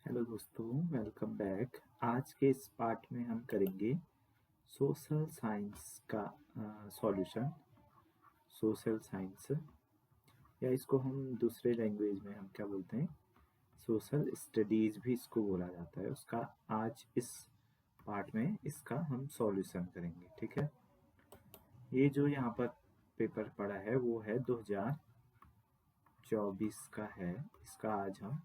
Hello दोस्तों, welcome back. आज के इस पार्ट में हम करेंगे सोशल साइंस का सॉल्यूशन। सोशल साइंस या इसको हम दूसरे लैंग्वेज में हम क्या बोलते हैं, सोशल स्टडीज़ भी इसको बोला जाता है। उसका आज इस पार्ट में इसका हम सॉल्यूशन करेंगे। ठीक है, ये जो यहाँ पर पेपर पड़ा है वो है 2024 का है। इसका आज हम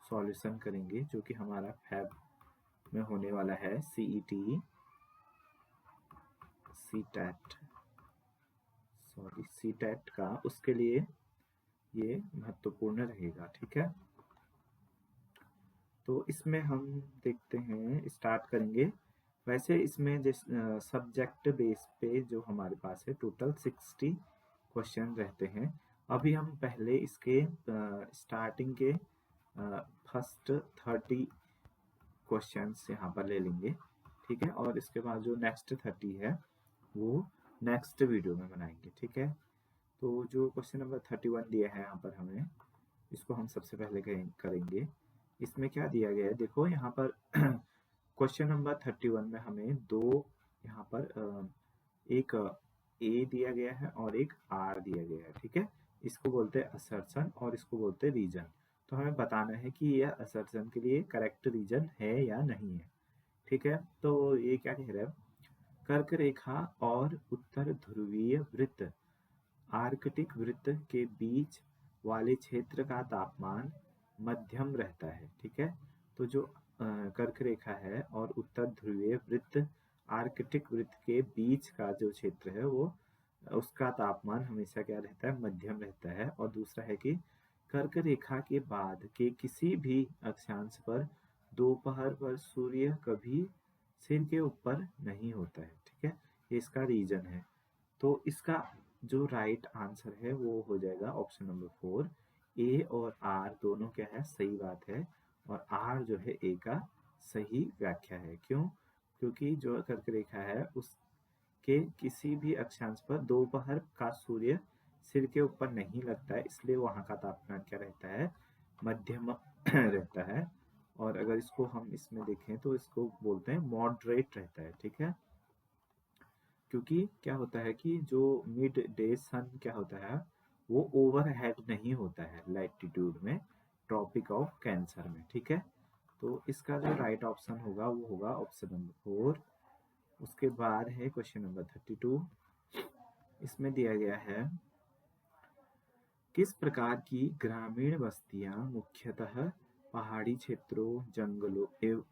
सॉल्यूशन करेंगे जो कि हमारा फैब में होने वाला है। सीईटी सीटेट का, उसके लिए ये महत्वपूर्ण रहेगा। ठीक है, तो इसमें हम देखते हैं, स्टार्ट करेंगे। वैसे इसमें जिस सब्जेक्ट बेस पे जो हमारे पास है टोटल 60 क्वेश्चन रहते हैं। अभी हम पहले इसके स्टार्टिंग के फर्स्ट 30 क्वेश्चंस यहाँ पर ले लेंगे। ठीक है, और इसके बाद जो नेक्स्ट 30 है वो नेक्स्ट वीडियो में बनाएंगे। ठीक है, तो जो क्वेश्चन नंबर 31 दिया है यहाँ पर हमें, इसको हम सबसे पहले करेंगे। इसमें क्या दिया गया है, देखो यहाँ पर क्वेश्चन नंबर 31 में हमें दो यहाँ पर एक ए दिया गया है और एक आर दिया गया है। ठीक है, इसको बोलते हैं असर्शन और इसको बोलते हैं रीजन। तो हमें बताना है कि यह असर्शन के लिए करेक्ट रीजन है या नहीं है। ठीक है, तो ये क्या कह रहा है, कर्क रेखा और उत्तर ध्रुवीय वृत्त आर्कटिक वृत्त के बीच वाले क्षेत्र का तापमान मध्यम रहता है। ठीक है, तो जो कर्क रेखा है और उत्तर ध्रुवीय वृत्त आर्कटिक वृत्त के बीच का जो क्षेत्र है वो उसका तापमान हमेशा क्या रहता है, मध्यम रहता है। और दूसरा है कि कर्क रेखा के बाद के किसी भी अक्षांश पर दोपहर पर सूर्य कभी सिर के ऊपर नहीं होता है। ठीक है, ये इसका रीजन है। तो इसका जो राइट आंसर है वो हो जाएगा ऑप्शन नंबर 4। ए और आर दोनों क्या है, सही बात है, और आर जो है ए का सही व्याख्या है। क्यों? क्योंकि जो कर्क रेखा है उसके किसी भी अक्षांश पर दोपहर का सूर्य सिर के ऊपर नहीं लगता है, इसलिए वहाँ का तापमान क्या रहता है, मध्यम रहता है। और अगर इसको हम इसमें देखें तो इसको बोलते हैं मॉडरेट रहता है। ठीक है, क्योंकि क्या होता है कि जो मिड डे सन क्या होता है, वो ओवरहेड नहीं होता है लैटिट्यूड में, ट्रॉपिक ऑफ कैंसर में। ठीक है, तो इसका जो राइट ऑप्शन होगा वो होगा ऑप्शन नंबर 4। उसके बाद है क्वेश्चन नंबर 32। इसमें दिया गया है, किस प्रकार की ग्रामीण बस्तियां मुख्यतः पहाड़ी क्षेत्रों, जंगलों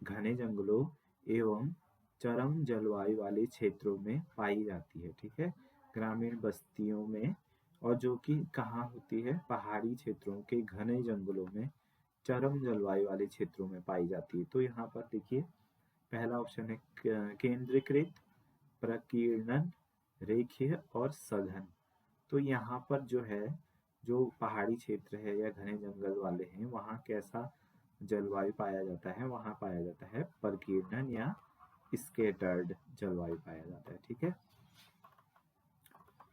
घने जंगलों एवं चरम जलवायु वाले क्षेत्रों में पाई जाती है। ठीक है, ग्रामीण बस्तियों में, और जो कि कहाँ होती है, पहाड़ी क्षेत्रों के घने जंगलों में, चरम जलवायु वाले क्षेत्रों में पाई जाती है। तो यहाँ पर देखिए, पहला ऑप्शन है केंद्रीकृत, प्रकीर्णन, रेखीय और सघन। तो यहाँ पर जो है, जो पहाड़ी क्षेत्र है या घने जंगल वाले हैं, वहाँ कैसा जलवायु पाया जाता है, वहाँ पाया जाता है प्रकीर्णन या स्केटर्ड जलवायु पाया जाता है। ठीक है,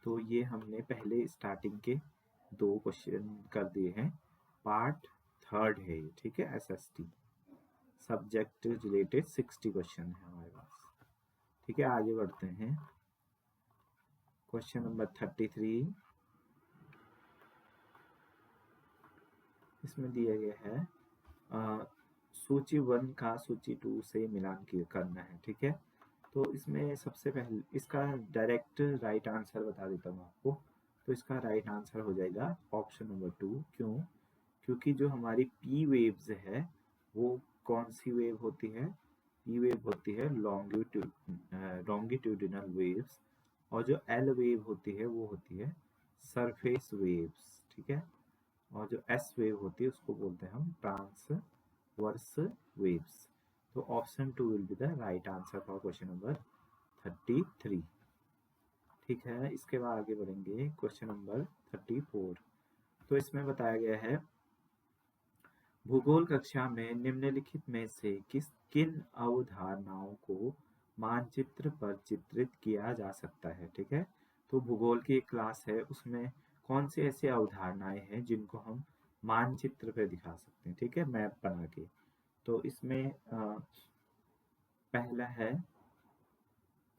तो ये हमने पहले स्टार्टिंग के 2 क्वेश्चन कर दिए हैं। पार्ट 3 है ये। ठीक है, एसएसटी सब्जेक्ट रिलेटेड 60 क्वेश्चन है हमारे पास। ठीक है, आगे बढ़ते हैं। क्वेश्चन नंबर 33, इसमें दिया गया है सूची 1 का सूची 2 से मिलान करना है। ठीक है, तो इसमें सबसे पहले इसका डायरेक्ट राइट आंसर बता देता हूँ आपको। तो इसका राइट आंसर हो जाएगा ऑप्शन नंबर 2। क्यों? क्योंकि जो हमारी पी वेव्स है वो कौन सी वेव होती है, पी वेव होती है लॉन्गिट्यूडिनल वेव्स, और जो एल वेव होती है वो होती है सरफेस वेव्स। ठीक है, और जो एस वेव होती है उसको बोलते हैं हम ट्रांसवर्स वेव्स। तो option 2 will be the right answer for question number 33। ठीक है, इसके बाद आगे बढ़ेंगे क्वेश्चन नंबर 34। तो इसमें बताया गया है, भूगोल कक्षा में निम्नलिखित में से किन अवधारणाओं को मानचित्र पर चित्रित किया जा सकता है। ठीक है, तो भूगोल की एक क्लास है, उसमें कौन से ऐसे अवधारणाएं हैं जिनको हम मानचित्र पे दिखा सकते हैं। ठीक है, मैप बना के। तो इसमें पहला है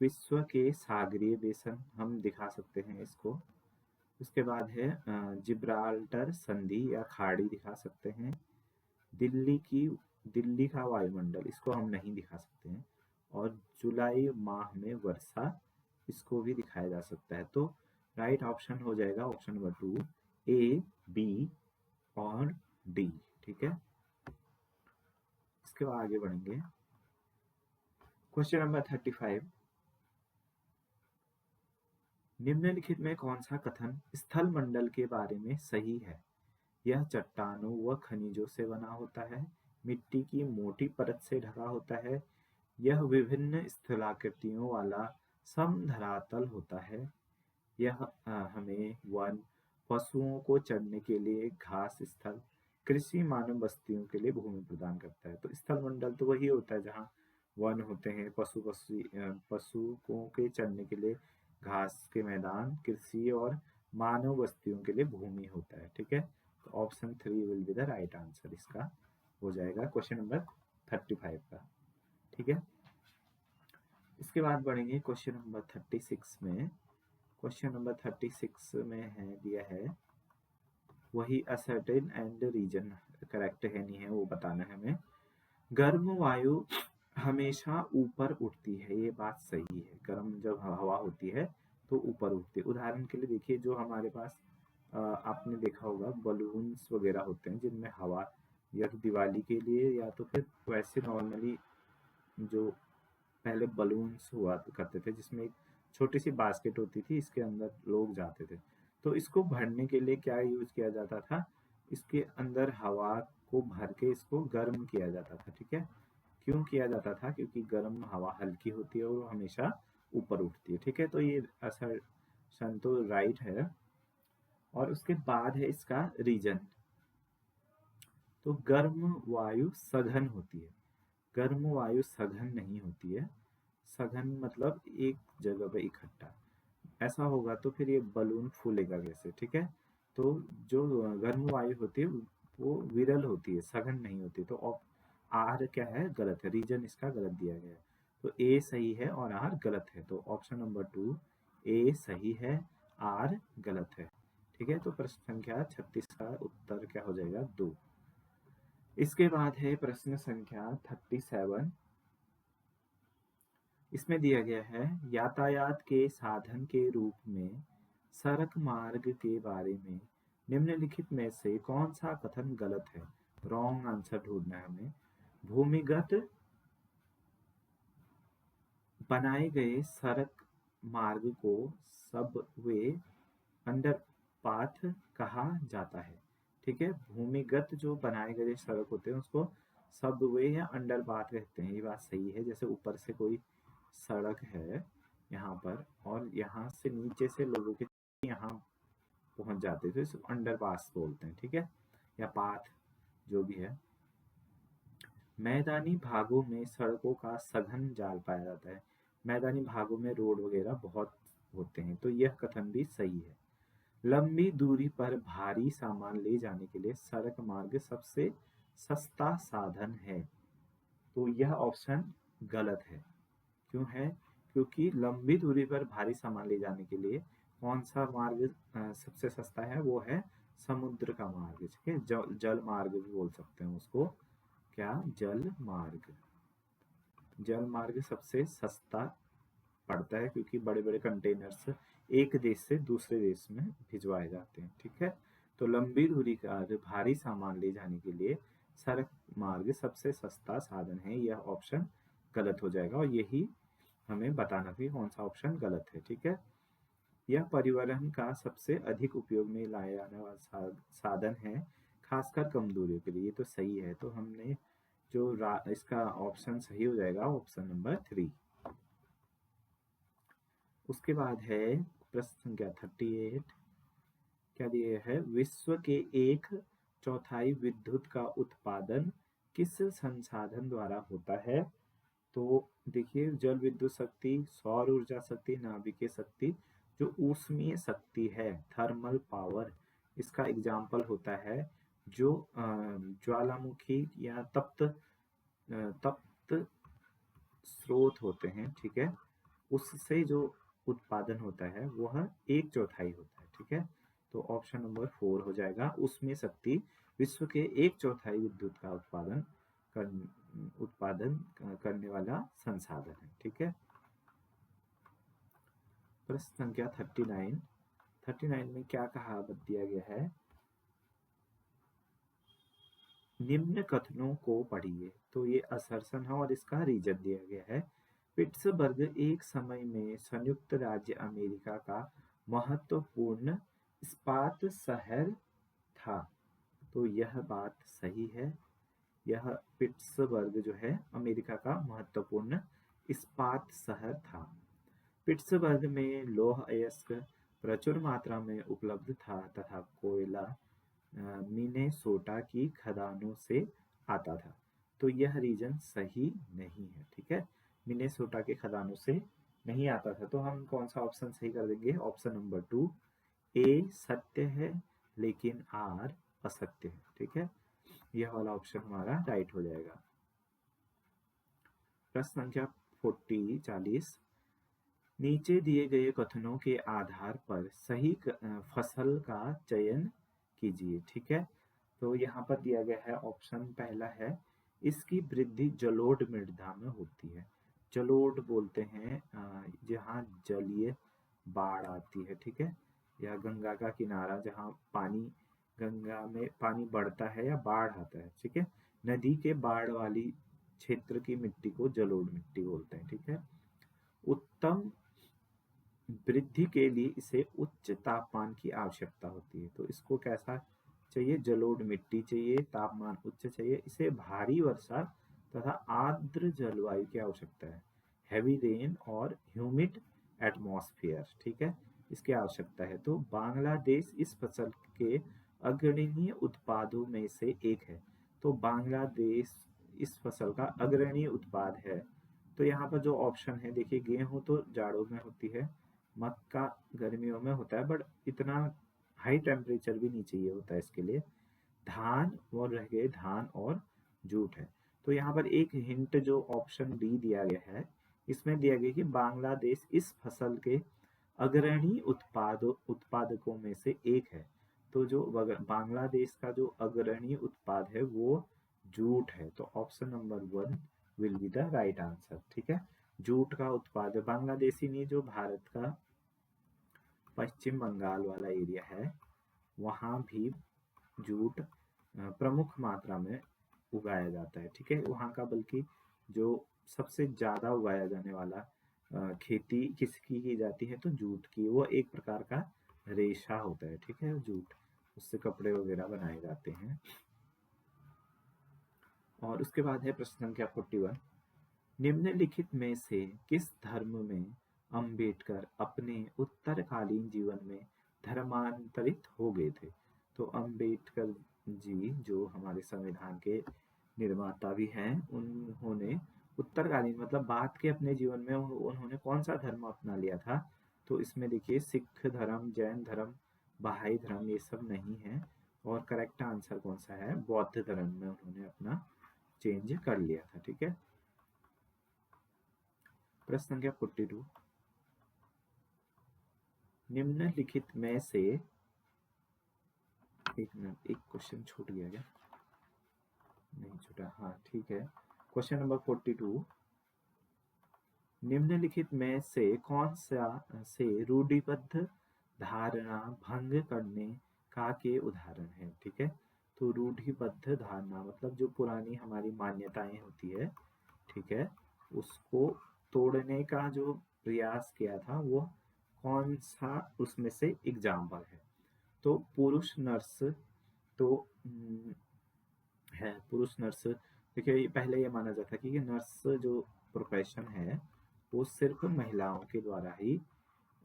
विश्व के सागरीय बेसन, हम दिखा सकते हैं इसको। उसके बाद है जिब्राल्टर संधि या खाड़ी दिखा सकते हैं। दिल्ली का वायुमंडल, इसको हम नहीं दिखा सकते हैं। और जुलाई माह में वर्षा, इसको भी दिखाया जा सकता है। तो राइट ऑप्शन हो जाएगा ऑप्शन नंबर 2, ए, बी और डी। ठीक है, इसके बाद आगे बढ़ेंगे। क्वेश्चन नंबर 35, निम्नलिखित में कौन सा कथन स्थल मंडल के बारे में सही है? यह चट्टानों व खनिजों से बना होता है, मिट्टी की मोटी परत से ढका होता है, यह विभिन्न स्थलाकृतियों वाला समधरातल होता है, यह हमें वन, पशुओं को चरने के लिए घास स्थल, कृषि मानव बस्तियों के लिए भूमि प्रदान करता है। तो स्थल मंडल तो वही होता है जहाँ वन होते हैं, पशुओं के चरने के लिए घास के मैदान, कृषि और मानव बस्तियों के लिए भूमि होता है। ठीक है, तो option 3 will be the right answer, इसका हो जाएगा क्वेश्चन नंबर 35 का। ठीक है, इसके बाद बढ़ेंगे क्वेश्चन नंबर 36 में। क्वेश्चन नंबर 36 में है दिया है वही असर्टेन एंड रीजन, करेक्ट है नहीं है वो बताना है हमें। गर्म वायु हमेशा ऊपर उठती है, ये बात सही है। गर्म जब हवा होती है तो ऊपर उठती है। उदाहरण के लिए देखिए, जो हमारे पास आपने देखा होगा बलून्स वगैरह होते हैं जिनमें हवा, या तो दिवाली के लिए या तो फिर वैसे नॉर्मली जो पहले बलून्स हुआ करते थे जिसमें एक छोटी सी बास्केट होती थी, इसके अंदर लोग जाते थे। तो इसको भरने के लिए क्या यूज किया जाता था, इसके अंदर हवा को भर के इसको गर्म किया जाता था। ठीक है, क्यों किया जाता था? क्योंकि गर्म हवा हल्की होती है और वो हमेशा ऊपर उठती है। ठीक है, तो ये असर्शन तो राइट है। और उसके बाद है इसका रीजन। तो गर्म वायु सघन होती है, गर्म वायु सघन नहीं होती है। सघन मतलब एक जगह पे इकट्ठा, ऐसा होगा तो फिर ये बलून फूलेगा कैसे? ठीक है, तो जो गर्म वायु होती है वो विरल होती है, सघन नहीं होती। तो आर क्या है? गलत है, रीजन इसका गलत दिया गया है। तो ए सही है और आर गलत है। तो ऑप्शन नंबर 2 ए सही है, आर गलत है। ठीक है, तो प्रश्न संख्या 36 का उत्तर क्या हो जाएगा? 2। इसके बाद है प्रश्न संख्या 37। इसमें दिया गया है यातायात के साधन के रूप में सड़क मार्ग के बारे में निम्नलिखित में से कौन सा कथन गलत है? रॉन्ग आंसर ढूंढना है हमें। भूमिगत बनाए गए सड़क मार्ग को सबवे, अंडरपाथ कहा जाता है। ठीक है, भूमिगत जो बनाए गए सड़क होते हैं उसको सबवे या अंडरपाथ कहते हैं, ये बात सही है। जैसे ऊपर से कोई सड़क है यहाँ पर और यहाँ से नीचे से लोगों के यहाँ पहुंच जाते थे, इसको अंडरपास बोलते हैं। ठीक है, या पाथ जो भी है। मैदानी भागों में सड़कों का सघन जाल पाया जाता है, मैदानी भागों में रोड वगैरह बहुत होते हैं, तो यह कथन भी सही है। लंबी दूरी पर भारी सामान ले जाने के लिए सड़क मार्ग सबसे सस्ता साधन है, तो यह ऑप्शन गलत है। क्यों है? क्योंकि लंबी दूरी पर भारी सामान ले जाने के लिए कौन सा मार्ग सबसे सस्ता है? वो है समुद्र का मार्ग। ठीक है, जल मार्ग भी बोल सकते हैं उसको। क्या? जल मार्ग। जल मार्ग सबसे सस्ता पड़ता है क्योंकि बड़े बड़े कंटेनर्स एक देश से दूसरे देश में भिजवाए जाते हैं। ठीक है, तो लंबी दूरी का भारी सामान ले जाने के लिए सड़क मार्ग सबसे सस्ता साधन है, यह ऑप्शन गलत हो जाएगा। और यही हमें बताना भी कौन सा ऑप्शन गलत है। ठीक है, यह परिवहन का सबसे अधिक उपयोग में लाया जाने वाला साधन है, खासकर कम दूरियों के लिए, ये तो सही है। तो हमने जो इसका ऑप्शन सही हो जाएगा ऑप्शन नंबर 3। उसके बाद है प्रश्न संख्या 38। क्या दिए है? विश्व के 1/4 विद्युत का उत्पादन किस संसाधन द्वारा होता है? तो देखिए, जल विद्युत शक्ति, सौर ऊर्जा शक्ति, नाभिकीय शक्ति, जो ऊष्मीय शक्ति है, थर्मल पावर, इसका एग्जाम्पल होता है जो ज्वालामुखी या तप्त तप्त स्रोत होते हैं, ठीक है, उससे जो उत्पादन होता है वह 1/4 होता है, ठीक है। तो ऑप्शन नंबर 4 हो जाएगा। उसमें शक्ति विश्व के 1/4 विद्युत का उत्पादन करने वाला संसाधन है, ठीक है। प्रश्न संख्या 39 में क्या कहावत दिया गया है? निम्न कथनों को पढ़िए। तो ये असर्शन है और इसका रीजन दिया गया है। पिट्सबर्ग एक समय में संयुक्त राज्य अमेरिका का महत्वपूर्ण इस्पात शहर था। तो यह बात सही है। यह पिट्सबर्ग जो है अमेरिका का महत्वपूर्ण इस्पात शहर था। पिट्सबर्ग में लौह अयस्क प्रचुर मात्रा में उपलब्ध था तथा कोयला मिनेसोटा की खदानों से आता था। तो यह रीजन सही नहीं है, ठीक है। मिनेसोटा के खदानों से नहीं आता था। तो हम कौन सा ऑप्शन सही कर देंगे? ऑप्शन नंबर 2 ए सत्य है लेकिन आर असत्य है, ठीक है। यह वाला ऑप्शन हमारा राइट हो जाएगा। प्रश्न संख्या 40 नीचे दिए गए कथनों के आधार पर सही फसल का चयन कीजिए, ठीक है। तो यहाँ पर दिया गया है ऑप्शन पहला है, इसकी वृद्धि जलोढ़ मृदा में होती है। जलोढ़ बोलते हैं जहाँ जलीय बाढ़ आती है, ठीक है, या गंगा का किनारा जहाँ पानी, गंगा में पानी बढ़ता है या बाढ़ आता है, ठीक है। नदी के बाढ़ वाली क्षेत्र की मिट्टी को जलोढ़ मिट्टी बोलते हैं, ठीक है। उत्तम वृद्धि के लिए इसे उच्च तापमान की आवश्यकता होती है। तो इसको कैसा चाहिए? जलोढ़ मिट्टी चाहिए, तापमान उच्च चाहिए, इसे भारी वर्षा तथा आर्द्र जलवायु की आवश्यकता है, हैवी रेन और ह्यूमिड एटमॉस्फेयर, ठीक है, इसकी आवश्यकता है। तो बांग्लादेश इस फसल के अग्रणी उत्पादों में से एक है। तो बांग्लादेश इस फसल का अग्रणी उत्पाद है। तो यहाँ पर जो ऑप्शन है देखिए, गेहूं तो जाड़ों में होती है, मक्का गर्मियों में होता है, बट इतना हाई टेम्परेचर भी नहीं चाहिए होता है इसके लिए। धान वो रह गए, धान और जूट है। तो यहाँ पर एक हिंट जो ऑप्शन डी दिया गया है, इसमें दिया गया कि बांग्लादेश इस फसल के अग्रणी उत्पादकों में से एक है। तो जो बांग्लादेश का जो अग्रणी उत्पाद है वो जूट है। तो option number 1 will be the right answer, ठीक है। जूट का उत्पाद बांग्लादेशी नहीं, जो भारत का पश्चिम बंगाल वाला एरिया है वहाँ भी जूट प्रमुख मात्रा में उगाया जाता है, ठीक है। वहाँ का बल्कि जो सबसे ज़्यादा उगाया जाने वाला खेती किसकी की जाती है? तो जूट की। वो एक प्रकार का रेशा होता है, ठीक है, जूट, उससे कपड़े वगैरह बनाए जाते हैं। और उसके बाद है प्रश्न संख्या 41 निम्नलिखित में से किस धर्म में अंबेडकर अपने उत्तरकालीन जीवन में धर्मांतरित हो गए थे? तो अंबेडकर जी जो हमारे संविधान के निर्माता भी हैं, उन्होंने उत्तरकालीन मतलब बाद के अपने जीवन में उन्होंने कौन सा धर्म अपना लिया था? तो इसमें देखिए सिख धर्म, जैन धर्म, बहाई धर्म ये सब नहीं है। और करेक्ट आंसर कौन सा है? बौद्ध धर्म में उन्होंने अपना चेंज कर लिया था, ठीक है। प्रश्न संख्या 42 निम्नलिखित में से एक मिनट, एक क्वेश्चन छूट गया क्या? नहीं छूटा, हाँ ठीक है। क्वेश्चन नंबर 42 निम्नलिखित में से कौन सा से रूढ़िबद्ध धारणा भंग करने का के उदाहरण है? ठीक है, तो रूढ़िबद्ध धारणा मतलब जो पुरानी हमारी मान्यताएं होती है, ठीक है, उसको तोड़ने का जो प्रयास किया था वो कौन सा उसमें से एग्जाम्पल है? तो पुरुष नर्स तो है, पुरुष नर्स। देखिए पहले ये माना जाता कि नर्स जो प्रोफेशन है वो सिर्फ महिलाओं के द्वारा ही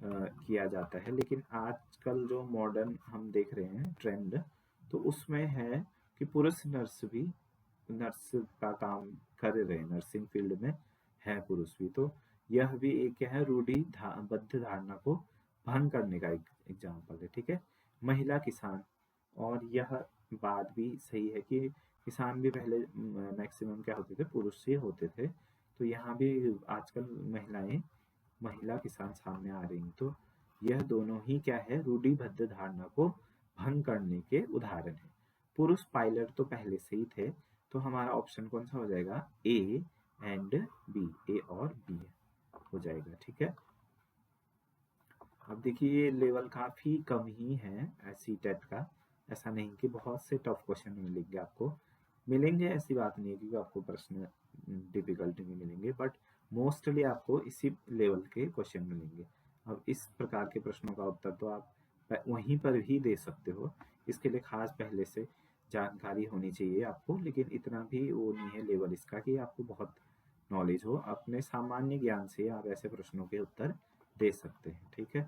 किया जाता है, लेकिन आजकल जो मॉडर्न हम देख रहे हैं ट्रेंड, तो उसमें है कि पुरुष नर्स भी नर्स का काम कर रहे हैं, नर्सिंग फील्ड में है पुरुष भी। तो यह भी एक क्या है, रूढ़िबद्ध धारणा को भंग करने का एक एग्जाम्पल है, ठीक है। महिला किसान, और यह बात भी सही है कि किसान भी पहले मैक्सिमम क्या होते थे, पुरुष ही होते थे। तो यहाँ भी आजकल महिला किसान सामने आ रही हैं। तो यह दोनों ही क्या है, रूढ़िबद्ध धारणा को भंग करने के उदाहरण है। पुरुष पायलट तो पहले से ही थे। तो हमारा ऑप्शन कौन सा हो जाएगा, ए एंड बी, ए और बी हो जाएगा। ठीक है, अब देखिए ये लेवल काफी कम ही है सी टेट का, ऐसा नहीं कि बहुत से टफ क्वेश्चन मिलेंगे आपको, मिलेंगे ऐसी बात नहीं है कि आपको प्रश्न डिफिकल्टी में मिलेंगे, बट मोस्टली आपको इसी लेवल के क्वेश्चन मिलेंगे। अब इस प्रकार के प्रश्नों का उत्तर तो आप वहीं पर ही दे सकते हो, इसके लिए खास पहले से जानकारी होनी चाहिए आपको, लेकिन इतना भी वो नहीं है लेवल इसका कि आपको बहुत नॉलेज हो। अपने सामान्य ज्ञान से आप ऐसे प्रश्नों के उत्तर दे सकते हैं। ठीक है,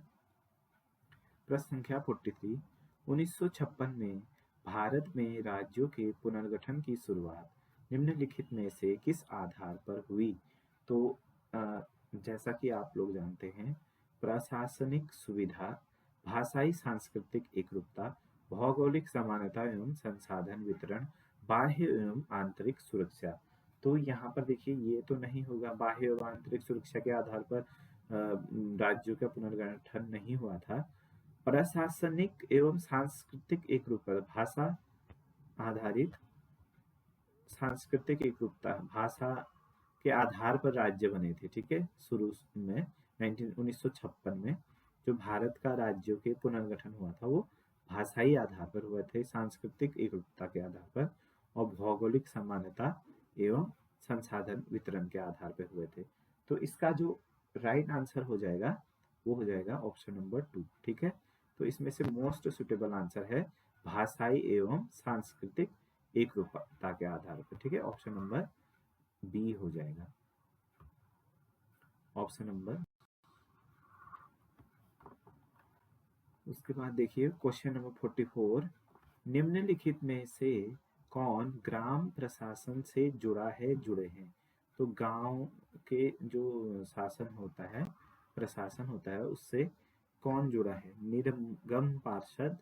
प्रश्न संख्या 43, 1956 में भारत में राज्यों के पुनर्गठन की शुरुआत निम्नलिखित में से किस आधार पर हुई? तो जैसा कि आप लोग जानते हैं, प्रशासनिक सुविधा, भाषाई सांस्कृतिक एकरूपता, भौगोलिक समानता एवं संसाधन वितरण, बाह्य एवं आंतरिक सुरक्षा। तो यहाँ पर देखिए ये तो नहीं होगा, बाह्य एवं आंतरिक सुरक्षा के आधार पर राज्यों का पुनर्गठन नहीं हुआ था। प्रशासनिक एवं सांस्कृतिक एकरूपता, भाषा आधारित सांस्कृतिक एकरूपता, भाषा के आधार पर राज्य बने थे। ठीक है, शुरू में 1956 में जो भारत का राज्यों के पुनर्गठन हुआ था वो भाषाई आधार पर हुए थे, सांस्कृतिक एकरूपता के आधार पर और भौगोलिक समानता एवं संसाधन वितरण के आधार पर हुए थे। तो इसका जो राइट आंसर हो जाएगा वो हो जाएगा ऑप्शन नंबर 2। ठीक है, तो इसमें से मोस्ट सुटेबल आंसर है भाषाई एवं सांस्कृतिक एकरूपता के आधार पर। ठीक है, ऑप्शन नंबर बी हो जाएगा, ऑप्शन नंबर। उसके बाद देखिए क्वेश्चन नंबर 44, निम्नलिखित में से कौन ग्राम प्रशासन से जुड़े हैं? तो गांव के जो शासन होता है, प्रशासन होता है, उससे कौन जुड़ा है? निर्गम पार्षद,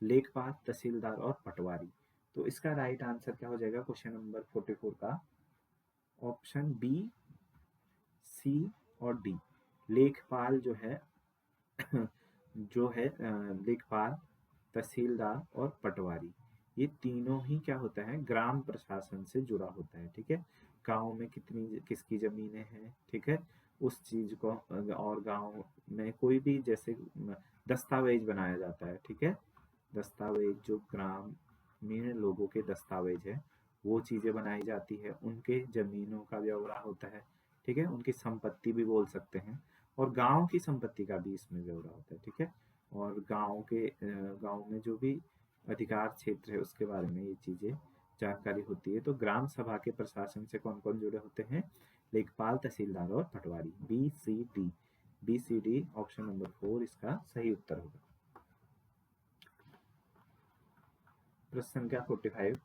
लेखपाल, तहसीलदार और पटवारी। तो इसका राइट आंसर क्या हो जाएगा क्वेश्चन नंबर 44 का? ऑप्शन बी, सी और डी। लेखपाल जो है लेखपाल, तहसीलदार और पटवारी, ये तीनों ही क्या होता है, ग्राम प्रशासन से जुड़ा होता है। ठीक है, गांव में कितनी किसकी जमीनें हैं, ठीक है, उस चीज को, और गांव में कोई भी जैसे दस्तावेज बनाया जाता है। ठीक है, दस्तावेज जो ग्रामीण लोगों के दस्तावेज है वो चीजें बनाई जाती है, उनके जमीनों का ब्यौरा होता है। ठीक है, उनकी संपत्ति भी बोल सकते हैं, और गांव की संपत्ति का भी इसमें ब्यौरा होता है। ठीक है, और गांव में जो भी अधिकार क्षेत्र है उसके बारे में ये चीजें जानकारी होती है। तो ग्राम सभा के प्रशासन से कौन कौन जुड़े होते हैं? लेखपाल, तहसीलदार और पटवारी। B C D, B C D option number 4 इसका सही उत्तर होगा। प्रश्न संख्या 45,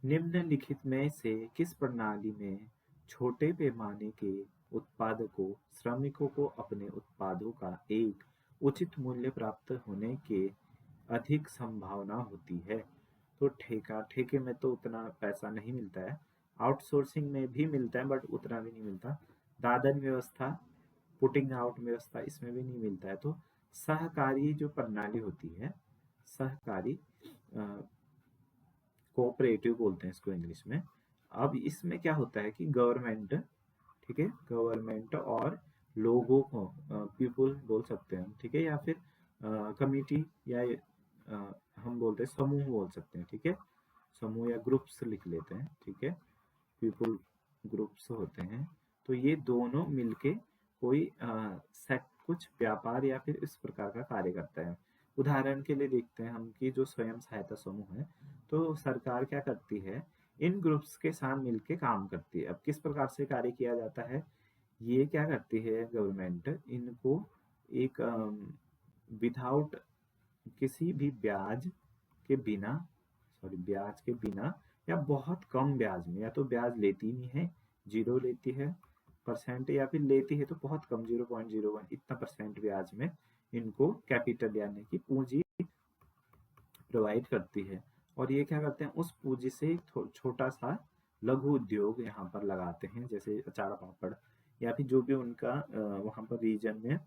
निम्नलिखित में से किस प्रणाली में छोटे पैमाने के उत्पादकों श्रमिकों को अपने उत्पादों का एक उचित मूल्य प्राप्त होने के अधिक संभावना होती है? तो ठेके में तो उतना पैसा नहीं मिलता है, आउटसोर्सिंग में भी मिलता है बट उतना भी नहीं मिलता, दादन व्यवस्था, पुटिंग आउट व्यवस्था, इसमें भी नहीं मिलता है। तो सहकारी जो प्रणाली होती है, सहकारी कोऑपरेटिव बोलते हैं इसको इंग्लिश में। अब इसमें क्या होता है कि गवर्नमेंट, ठीक है, गवर्नमेंट और लोगों को, पीपल बोल सकते हैं, ठीक है, या फिर कमिटी, या हम बोलते हैं समूह बोल सकते हैं। ठीक है, समूह या ग्रुप्स लिख लेते हैं। ठीक है, पीपल ग्रुप्स होते हैं। तो ये दोनों मिलके कोई कुछ व्यापार या फिर इस प्रकार का कार्य करता है। उदाहरण के लिए देखते हैं हम कि जो स्वयं सहायता समूह है, तो सरकार क्या करती है, इन ग्रुप्स के साथ मिलके काम करती है। अब किस प्रकार से कार्य किया जाता है, ये क्या करती है गवर्नमेंट, इनको एक विदाउट किसी भी ब्याज के बिना, ब्याज के बिना या बहुत कम ब्याज में, या तो ब्याज लेती नहीं है, जीरो लेती है परसेंट, या फिर लेती है तो बहुत कम 0.01 इतना परसेंट ब्याज में इनको कैपिटल यानी कि पूंजी प्रोवाइड करती है। और ये क्या करते हैं, उस पूंजी से छोटा सा लघु उद्योग यहाँ पर लगाते हैं, जैसे अचार पापड़ या फिर जो भी उनका वहाँ पर रीजन में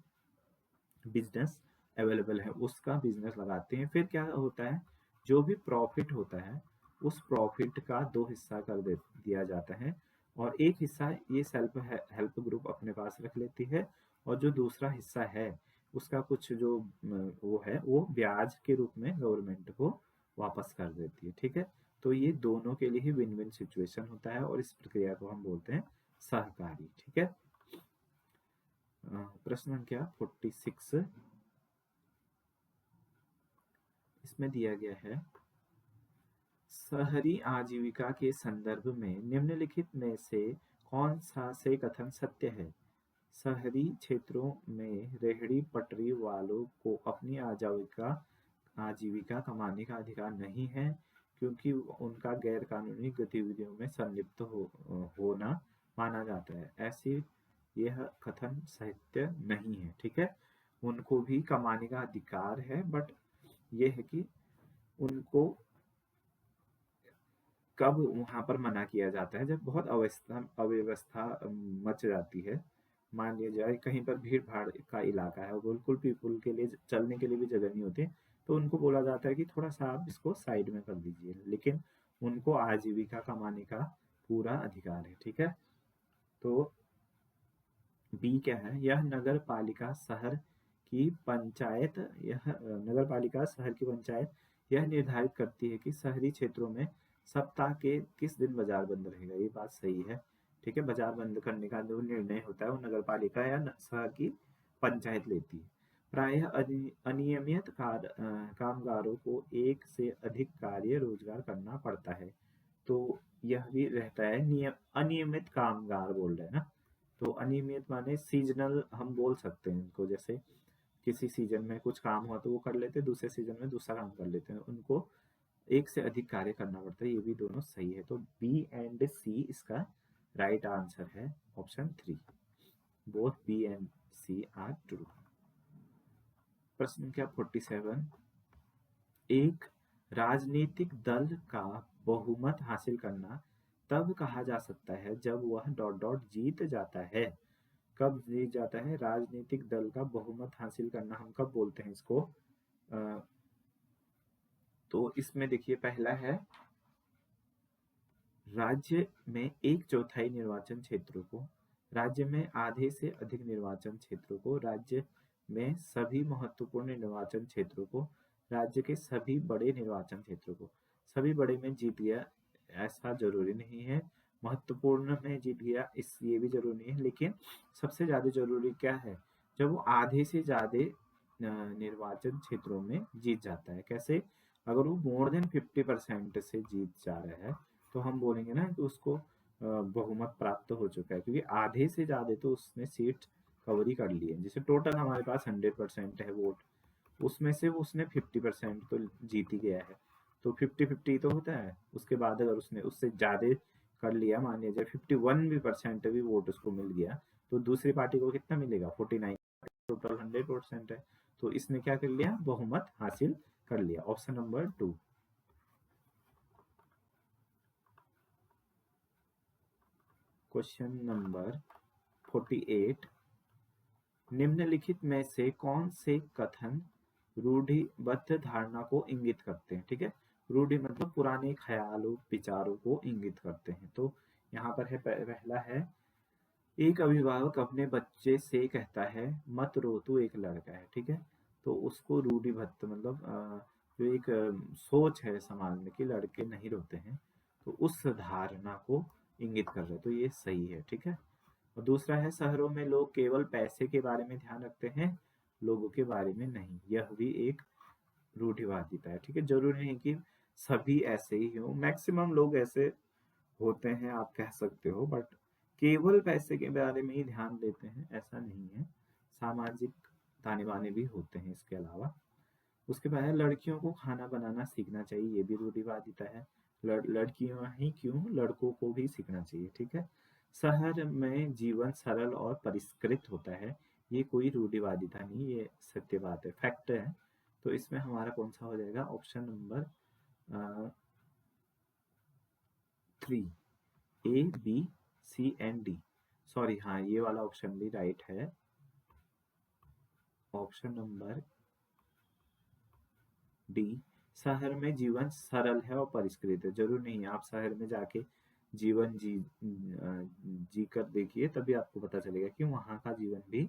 बिजनेस अवेलेबल है उसका बिजनेस लगाते हैं। फिर क्या होता है, जो भी प्रॉफिट होता है उस प्रॉफिट का दो हिस्सा कर दे दिया जाता है, और एक हिस्सा ये सेल्फ हेल्प ग्रुप अपने पास रख लेती है, और जो दूसरा हिस्सा है उसका कुछ जो वो है वो ब्याज के रूप में गवर्नमेंट को वापस कर देती है। ठीक है, तो ये दोनों के लिए ही विन विन सिचुएशन होता है, और इस प्रक्रिया को हम बोलते हैं सहकारी। ठीक है, प्रश्न संख्या 46 इसमें दिया गया है, शहरी आजीविका के संदर्भ में निम्नलिखित में से कौन सा से कथन सत्य है? शहरी क्षेत्रों में रेहड़ी पटरी वालों को अपनी आजीविका कमाने का अधिकार नहीं है, क्योंकि उनका गैर कानूनी गतिविधियों में संलिप्त होना माना जाता है। ऐसी यह कथन सत्य नहीं है। ठीक है, उनको भी कमाने का अधिकार है, बट ये है कि उनको कब वहां पर मना किया जाता है, जब बहुत अव्यवस्था मच जाती है। मान लिया जाए कहीं पर भीड़ भाड़ का इलाका है और बिल्कुल पीपल के लिए चलने के लिए भी जगह नहीं होती, तो उनको बोला जाता है कि थोड़ा सा आप इसको साइड में कर दीजिए, लेकिन उनको आजीविका कमाने का पूरा अधिकार है। ठीक है, तो बी क्या है, यह नगर पालिका शहर की पंचायत यह निर्धारित करती है कि शहरी क्षेत्रों में सप्ताह के किस दिन बाजार बंद रहेगा। ये बात सही है। ठीक है, बाजार बंद करने का जो निर्णय होता है वो नगर पालिका या शहर की पंचायत लेती है। प्रायः अनियमित कामगारों को एक से अधिक कार्य रोजगार करना पड़ता है, तो यह भी रहता है अनियमित कामगार बोल रहे हैं ना, तो अनियमित माने सीजनल हम बोल सकते हैं इनको, जैसे किसी सीजन में कुछ काम हुआ तो वो कर लेते हैं, दूसरे सीजन में दूसरा काम कर लेते हैं, उनको एक से अधिक कार्य करना पड़ता है। ये भी दोनों सही है, तो बी एंड सी इसका राइट आंसर है, option 3, both B and C are true. प्रश्न संख्या 47, एक राजनीतिक दल का बहुमत हासिल करना तब कहा जा सकता है जब वह डॉट डॉट जीत जाता है। कब जीत जाता है? राजनीतिक दल का बहुमत हासिल करना हम कब बोलते हैं इसको? तो इसमें देखिए, पहला है राज्य में 1/4 निर्वाचन क्षेत्रों को, राज्य में आधे से अधिक निर्वाचन क्षेत्रों को, राज्य में सभी महत्वपूर्ण निर्वाचन क्षेत्रों को, राज्य के सभी बड़े निर्वाचन क्षेत्रों को। सभी बड़े में जीत गया ऐसा जरूरी नहीं है, महत्वपूर्ण में जीत गया इस ये भी जरूरी नहीं है, लेकिन सबसे ज्यादा जरूरी क्या है, जब वो आधे से ज्यादा निर्वाचन क्षेत्रों में जीत जाता है। कैसे? अगर वो मोर देन 50% से जीत जा रहा है तो हम बोलेंगे ना कि उसको बहुमत प्राप्त हो चुका है, क्योंकि आधे से ज्यादा तो उसने सीट कवर ही कर ली है। जैसे टोटल हमारे पास 100% है वोट, उसमें से उसने 50% तो जीत ही गया है, तो 50-50 तो होता है। उसके बाद अगर उसने उससे ज्यादा कर लिया, मान लिया जाए 51% भी वोट उसको मिल गया, तो दूसरी पार्टी को कितना मिलेगा? 49। टोटल 100% है, तो इसने क्या कर लिया? बहुमत हासिल कर लिया। Option number 2। क्वेश्चन नंबर 48, निम्नलिखित में से कौन से कथन रूढ़िबद्ध धारणा को इंगित करते हैं? ठीक है, रूढ़ि मतलब पुराने ख्यालों विचारों को इंगित करते हैं। तो यहाँ पर है, पहला है, एक अभिभावक अपने बच्चे से कहता है मत रो तू एक लड़का है। ठीक है, तो उसको रूढ़िबद्ध मतलब जो एक सोच है समाज में कि लड़के नहीं रोते हैं, तो उस धारणा को इंगित कर रहे हैं, तो ये सही है। ठीक है, और दूसरा है, शहरों में लोग केवल पैसे के बारे में ध्यान रखते हैं, लोगों के बारे में नहीं। यह भी एक रूढ़िवादिता है। ठीक है, जरूरी नहीं कि सभी ऐसे ही हो, मैक्सिमम लोग ऐसे होते हैं आप कह सकते हो, बट केवल पैसे के बारे में ही ध्यान देते हैं ऐसा नहीं है, सामाजिक ताने बाने भी होते हैं इसके अलावा। उसके बाद लड़कियों को खाना बनाना सीखना चाहिए, ये भी रूढ़िवादिता है। लड़कियां ही क्यों, लड़कों को भी सीखना चाहिए। ठीक है, शहर में जीवन सरल और परिष्कृत होता है, ये कोई रूढ़िवादिता नहीं, ये सत्य बात है, फैक्ट है। तो इसमें हमारा कौन सा हो जाएगा? Option number 3 A B C and D। Sorry, हाँ ये वाला ऑप्शन भी राइट है। ऑप्शन नंबर डी, शहर में जीवन सरल है और परिष्कृत है। जरूर नहीं है, आप शहर में जाके जीवन जी कर देखिए, तभी आपको पता चलेगा कि वहाँ का जीवन भी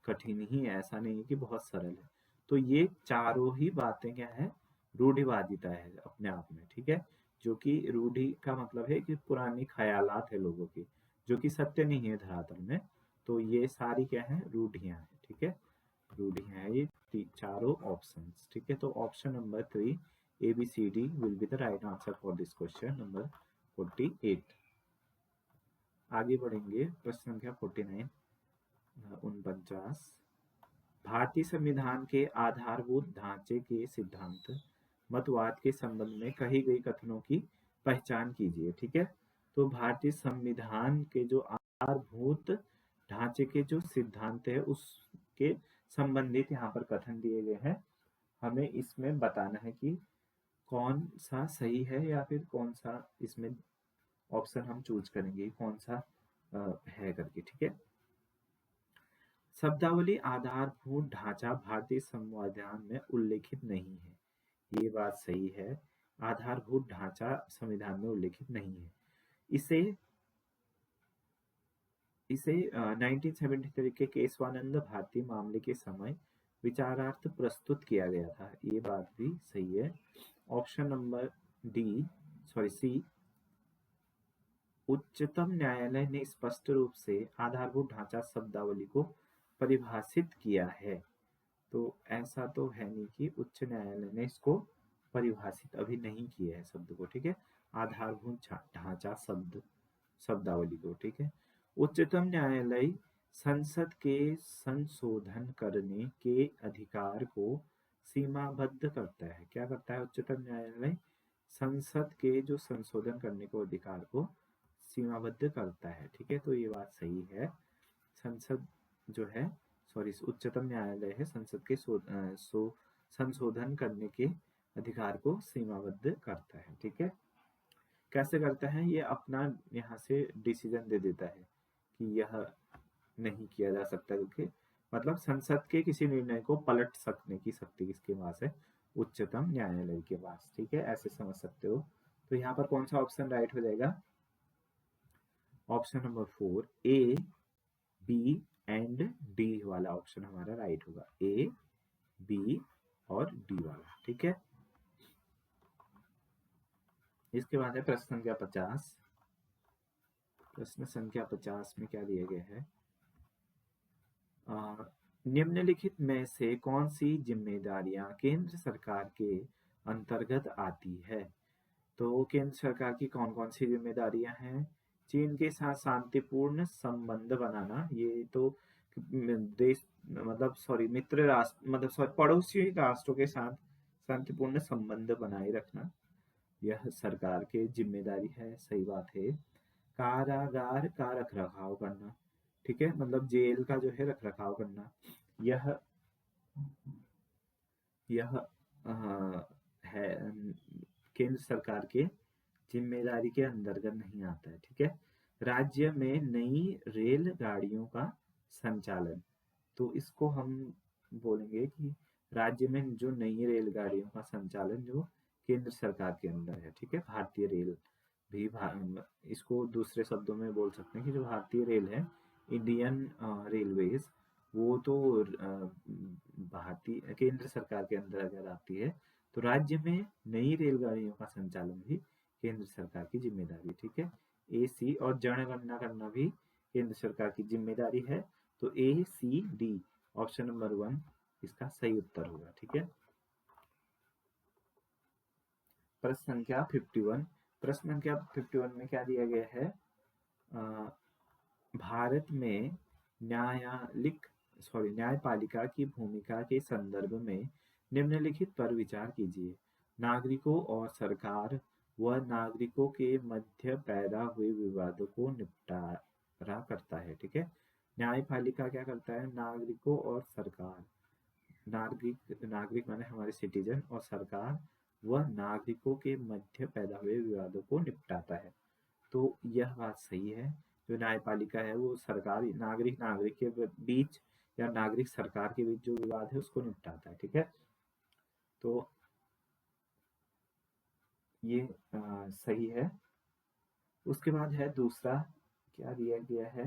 कठिन ही है, ऐसा नहीं है कि बहुत सरल है। तो ये चारों ही बातें क्या है, रूढ़िवादिता है अपने आप में, ठीक है। जो कि रूढ़ि का मतलब है कि पुरानी ख्यालात है लोगों की, जो कि सत्य नहीं है धरातल में। तो ये सारी क्या है, रूढ़ियां हैं, ठीक है। रूढ़ियां हैं ये चारों ऑप्शंस, ठीक है। तो option number 3 ABCD will be the right answer for this question number 48। आगे बढ़ेंगे, प्रश्न संख्या 49 49। भारतीय संविधान के आधारभूत ढांचे के सिद्धांत मतवाद के संबंध में कही गई कथनों की पहचान कीजिए, ठीक है। तो भारतीय संविधान के जो आधारभूत ढांचे के जो सिद्धांत है उसके संबंधित यहाँ पर कथन दिए गए हैं। हमें इसमें बताना है कि कौन सा सही है या फिर कौन सा इसमें ऑप्शन हम चूज करेंगे, कौन सा है करके, ठीक है। शब्दावली आधारभूत ढांचा भारतीय संविधान में उल्लेखित नहीं है, ये बात सही है। आधारभूत ढांचा संविधान में उल्लेखित नहीं है। इसे इसे 1973 के केशवानंद भारती मामले के समय विचारार्थ प्रस्तुत किया गया था, ये बात भी सही है। ऑप्शन नंबर सी, उच्चतम न्यायालय ने स्पष्ट रूप से आधारभूत ढांचा शब्दावली को परिभाषित किया है। तो ऐसा तो है नहीं कि उच्च न्यायालय ने इसको परिभाषित अभी नहीं किया है शब्द को, ठीक है। आधारभूत ढांचा शब्दावली को, ठीक है। उच्चतम न्यायालय संसद के संशोधन करने के अधिकार को सीमाबद्ध करता है। क्या करता है उच्चतम न्यायालय? संसद के जो संशोधन करने को अधिकार को सीमाबद्ध करता है, ठीक है। तो ये बात सही है। संसद जो है, सॉरी, उच्चतम न्यायालय है संसद के संशोधन करने के अधिकार को सीमाबद्ध करता है, ठीक है। कैसे करता है? ये अपना यहाँ से डिसीजन दे देता है कि यह नहीं किया जा सकता, क्योंकि मतलब संसद के किसी निर्णय को पलट सकने की शक्ति किसके पास है? उच्चतम न्यायालय के पास, ठीक है। ऐसे समझ सकते हो। तो यहाँ पर कौन सा ऑप्शन राइट हो जाएगा? Option number 4 A B and D वाला ऑप्शन हमारा राइट होगा। A B और D वाला, ठीक है। इसके बाद है प्रश्न संख्या 50। प्रश्न संख्या 50 में क्या दिया गया है? निम्नलिखित में से कौन सी जिम्मेदारियां केंद्र सरकार के अंतर्गत आती है? तो केंद्र सरकार की कौन कौन सी जिम्मेदारियां हैं? चीन के साथ शांतिपूर्ण संबंध बनाना, ये तो देश मतलब सॉरी मित्र राष्ट्र मतलब सॉरी पड़ोसी राष्ट्रों के साथ शांतिपूर्ण संबंध बनाए रखना, यह सरकार की जिम्मेदारी है, सही बात है। कारागार का रख रखाव करना, ठीक है, मतलब जेल का जो है रख रखाव करना, यह यह है केंद्र सरकार के जिम्मेदारी के अंतर्गत नहीं आता है, ठीक है। राज्य में नई रेलगाड़ियों का संचालन, तो इसको हम बोलेंगे कि राज्य में जो नई रेलगाड़ियों का संचालन जो केंद्र सरकार के अंदर है, ठीक है। भारतीय रेल भी इसको दूसरे शब्दों में बोल सकते हैं कि जो भारतीय रेल है, इंडियन रेलवेज, वो तो भारतीय केंद्र सरकार के अंदर अगर आती है, तो राज्य में नई रेलगाड़ियों का संचालन भी केंद्र सरकार की जिम्मेदारी, ठीक है। AC और जनगणना करना भी केंद्र सरकार की जिम्मेदारी है। तो ACD ऑप्शन नंबर 1 इसका सही उत्तर होगा, ठीक है। प्रश्न संख्या 51। प्रश्न संख्या 51 में क्या दिया गया है? भारत में न्यायपालिका की भूमिका के संदर्भ में निम्नलिखित पर विचार कीजिए। नागरिकों और सरकार व नागरिकों के मध्य पैदा हुए विवादों को निपटारा करता है, ठीक है। न्यायपालिका क्या करता है? नागरिकों और सरकार, नागरिक माने हमारे सिटीजन, और सरकार वह नागरिकों के मध्य पैदा हुए विवादों को निपटाता है। तो यह बात सही है। जो न्यायपालिका है वो सरकारी नागरिक के बीच या नागरिक सरकार के बीच जो विवाद है उसको निपटाता है। ठीक है, तो ये सही है। उसके बाद है दूसरा, क्या दिया गया है,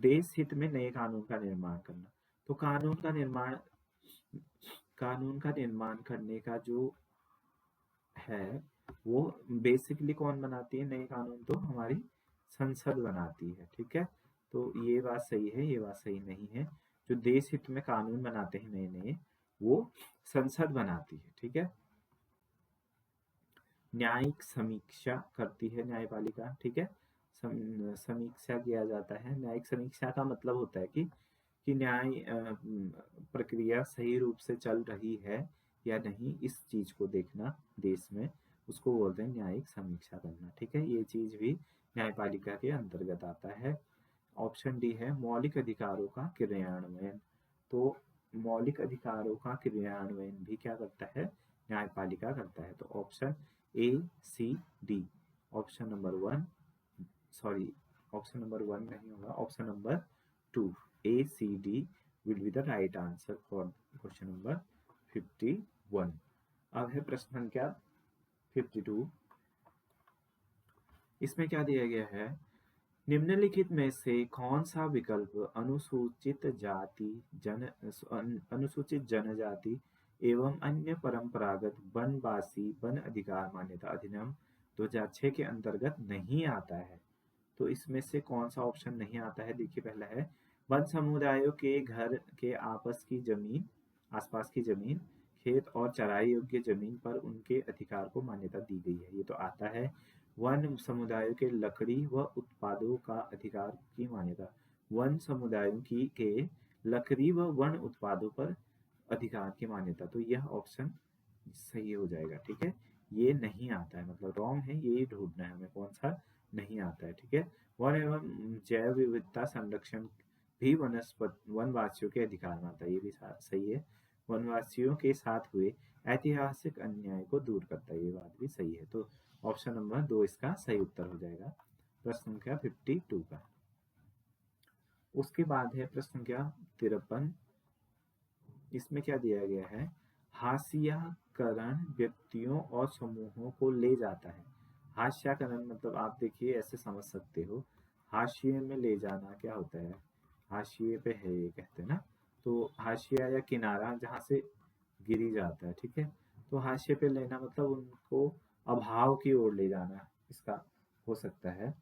देश हित में नए कानून का निर्माण करना। तो कानून का निर्माण करने का जो है वो बेसिकली कौन बनाती है, नए कानून तो हमारी संसद बनाती है। ठीक है, तो ये बात सही है, ये बात सही नहीं है। जो देश हित में कानून बनाते हैं नए नए, वो संसद बनाती है। ठीक है, न्यायिक समीक्षा करती है न्यायपालिका। ठीक है, समीक्षा किया जाता है। न्यायिक समीक्षा का मतलब होता है कि न्याय प्रक्रिया सही रूप से चल रही है या नहीं, इस चीज को देखना देश में, उसको बोलते हैं न्यायिक समीक्षा करना। ठीक है, ये चीज भी न्यायपालिका के अंतर्गत आता है। ऑप्शन डी है मौलिक अधिकारों का क्रियान्वयन। तो मौलिक अधिकारों का क्रियान्वयन भी क्या करता है, न्यायपालिका करता है। तो option A C D, option number one, sorry option number one नहीं होगा, option number two, A C D will be the right answer for question number 51। अब है प्रश्न संख्या 52। इसमें क्या दिया गया है, निम्नलिखित में से कौन सा विकल्प अनुसूचित जनजाति एवं अन्य परंपरागत वनवासी वन अधिकार मान्यता अधिनियम 2006 के अंतर्गत नहीं आता है। तो इसमें से कौन सा ऑप्शन नहीं आता है, देखिए पहला है वन समुदायों के घर के आसपास की जमीन, खेत और चराई योग्य जमीन पर उनके अधिकार को मान्यता दी गई है, ये तो आता है। वन समुदायों के लकड़ी व उत्पादों का अधिकार की मान्यता, वन समुदायों की के लकड़ी व वन उत्पादों पर अधिकार की मान्यता, तो यह ऑप्शन सही हो जाएगा। ठीक है, ये नहीं आता है, मतलब रॉन्ग है, ये ढूंढना है हमें कौन सा नहीं आता है। ठीक है, वन एवं जैव विविधता संरक्षण भी वनवासियों के अधिकार में आता है, ये भी सही है। वनवासियों के साथ हुए ऐतिहासिक अन्याय को दूर करता है, ये बात भी सही है। तो ऑप्शन नंबर 2 इसका सही उत्तर हो जाएगा प्रश्न संख्या 52 का। उसके बाद है प्रश्न संख्या 53। इसमें क्या दिया गया है, हाशियाकरण व्यक्तियों और समूहों को ले जाता है। हाशियाकरण मतलब आप देखिए ऐसे समझ सकते हो, हाशिए में ले जाना क्या होता है, हाशिए पे है ये कहते हैं ना, तो हाशिया या किनारा जहाँ से गिरी जाता है। ठीक है, तो हाशिए पे लेना मतलब उनको अभाव की ओर ले जाना, इसका हो सकता है।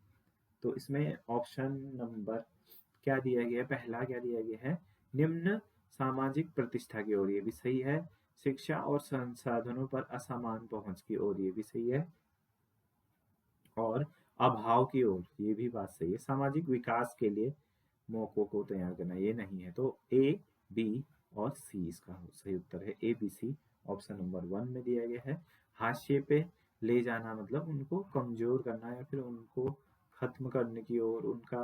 तो इसमें ऑप्शन नंबर क्या दिया गया है, पहला क्या दिया गया है, निम्न सामाजिक प्रतिष्ठा की ओर, ये भी सही है। शिक्षा और संसाधनों पर असमान पहुंच की ओर, ये भी सही है। और अभाव की ओर, ये भी बात सही है। सामाजिक विकास के लिए मौकों को तैयार करना, ये नहीं है। तो ए बी और सी इसका सही उत्तर है, A B C option number 1 में दिया गया है। हाशिए पे ले जाना मतलब उनको कमजोर करना या फिर उनको खत्म करने की ओर, उनका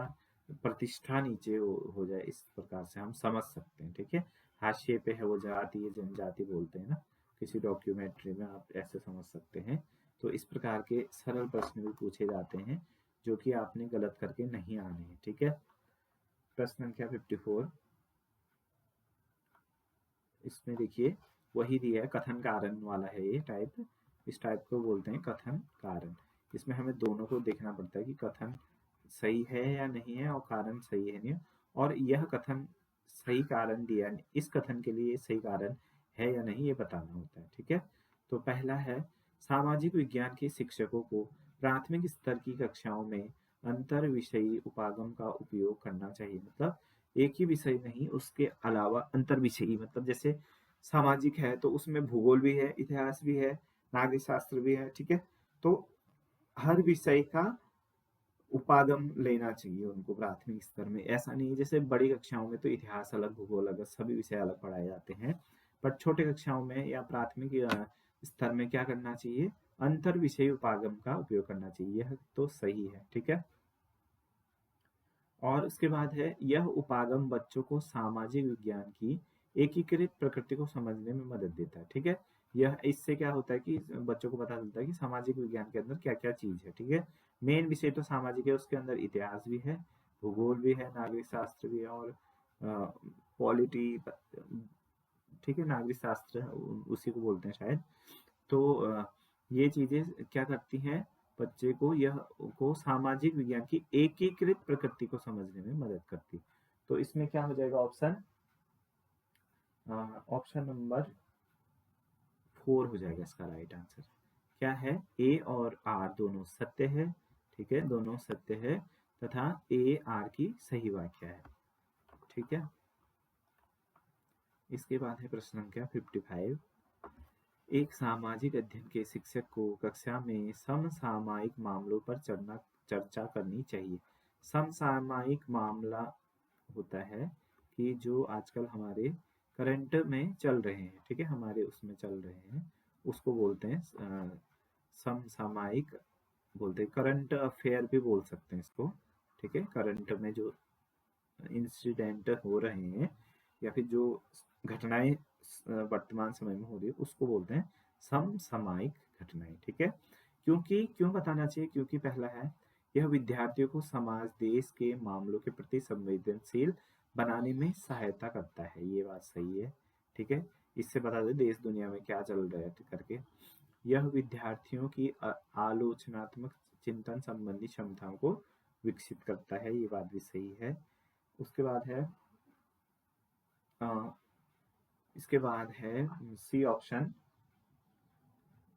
प्रतिष्ठा नीचे हो जाए, इस प्रकार से हम समझ सकते हैं। ठीक है, हाशिए पे है वो जाति या जनजाति बोलते हैं ना, किसी डॉक्यूमेंट्री में आप ऐसे समझ सकते हैं। तो इस प्रकार के सरल प्रश्न भी पूछे जाते हैं जो कि आपने गलत करके नहीं आने हैं। ठीक है, प्रश्न संख्या 54। इसमें देखिए वही दिया है, कथन कारण वाला है ये टाइप, इस टाइप को बोलते हैं कथन कारण। इसमें हमें दोनों को देखना पड़ता है कि कथन सही है या नहीं है और कारण सही है नहीं, और यह कथन सही कारण दिया, इस कथन के लिए सही कारण है या नहीं ये बताना होता है। ठीक है, तो पहला है सामाजिक विज्ञान के शिक्षकों को प्राथमिक स्तर की कक्षाओं में अंतर विषयी उपागम का उपयोग करना चाहिए। मतलब एक ही विषय नहीं, उसके अलावा अंतर विषयी, मतलब जैसे सामाजिक है तो उसमें भूगोल भी है, इतिहास भी है, नागरिक शास्त्र भी है। ठीक है, तो हर विषय का उपागम लेना चाहिए उनको प्राथमिक स्तर में। ऐसा नहीं है जैसे बड़ी कक्षाओं में तो इतिहास अलग, भूगोल अलग, सभी विषय अलग पढ़ाए जाते हैं, पर छोटे कक्षाओं में या प्राथमिक स्तर में क्या करना चाहिए, अंतर विषय उपागम का उपयोग करना चाहिए, यह तो सही है। ठीक है, और उसके बाद है यह उपागम बच्चों को सामाजिक विज्ञान की एकीकृत प्रकृति को समझने में मदद देता है। ठीक है, यह इससे क्या होता है कि बच्चों को पता चलता है कि सामाजिक विज्ञान के अंदर क्या क्या चीज है। ठीक है, मेन विषय तो सामाजिक है, उसके अंदर इतिहास भी है, भूगोल भी है, नागरिक शास्त्र भी है और पॉलिटी, ठीक है, नागरिक शास्त्र उसी को बोलते हैं शायद। तो ये चीजें क्या करती हैं, बच्चे को यह को सामाजिक विज्ञान की एकीकृत प्रकृति को समझने में मदद करती। तो इसमें क्या हो जाएगा, ऑप्शन नंबर 4 हो जाएगा इसका राइट आंसर। क्या है, ए और आर दोनों सत्य है। ठीक है, दोनों सत्य है तथा ए आर की सही व्याख्या है। ठीक है, इसके बाद है प्रश्न संख्या 55। एक सामाजिक अध्ययन के शिक्षक को कक्षा में समसामयिक मामलों पर चर्चा करनी चाहिए। समसामयिक मामला होता है कि जो आजकल हमारे करंट में चल रहे हैं, ठीक है, हमारे उसमें चल रहे हैं, उसको बोलते हैं समसामयिक, बोलते हैं करंट अफेयर भी बोल सकते हैं इसको। ठीक है, करंट में जो इंसिडेंट हो रहे हैं या फिर जो घटनाएं वर्तमान समय में हो रही है उसको बोलते हैं समसामयिक घटनाएं। ठीक है, क्यों बताना चाहिए, क्योंकि पहला है, यह विद्यार्थियों को समाज देश के मामलों के प्रति संवेदनशील बनाने में सहायता करता है। ये बात सही है। ठीक है, इससे बता दें देश दुनिया में क्या चल रहा है करके। यह विद्यार्थियों की आलोचनात्मक चिंतन संबंधी क्षमताओं को विकसित करता है। ये बात भी सही है। उसके बाद है इसके बाद है सी ऑप्शन,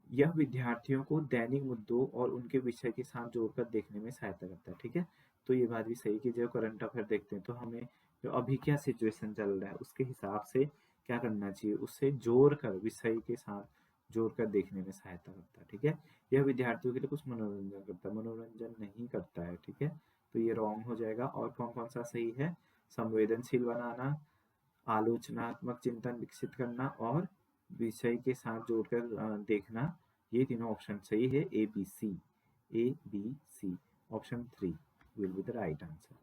यह विद्यार्थियों को दैनिक मुद्दों और उनके विषय के साथ जोड़कर देखने में सहायता करता है। ठीक है, तो ये बात भी सही कि जब करंट अफेयर देखते हैं तो हमें जो अभी क्या सिचुएशन चल रहा है उसके हिसाब से क्या करना चाहिए, उससे जोड़कर विषय के साथ जोड़कर देखने में सहायता करता है। ठीक है, यह विद्यार्थियों के लिए कुछ मनोरंजन करता है, मनोरंजन नहीं करता है। ठीक है, तो ये रॉन्ग हो जाएगा। और कौन कौन सा सही है, संवेदनशील बनाना, आलोचनात्मक चिंतन विकसित करना और विषय के साथ जोड़कर देखना, ये तीनों ऑप्शन सही है। A B C option 3 will be the right answer.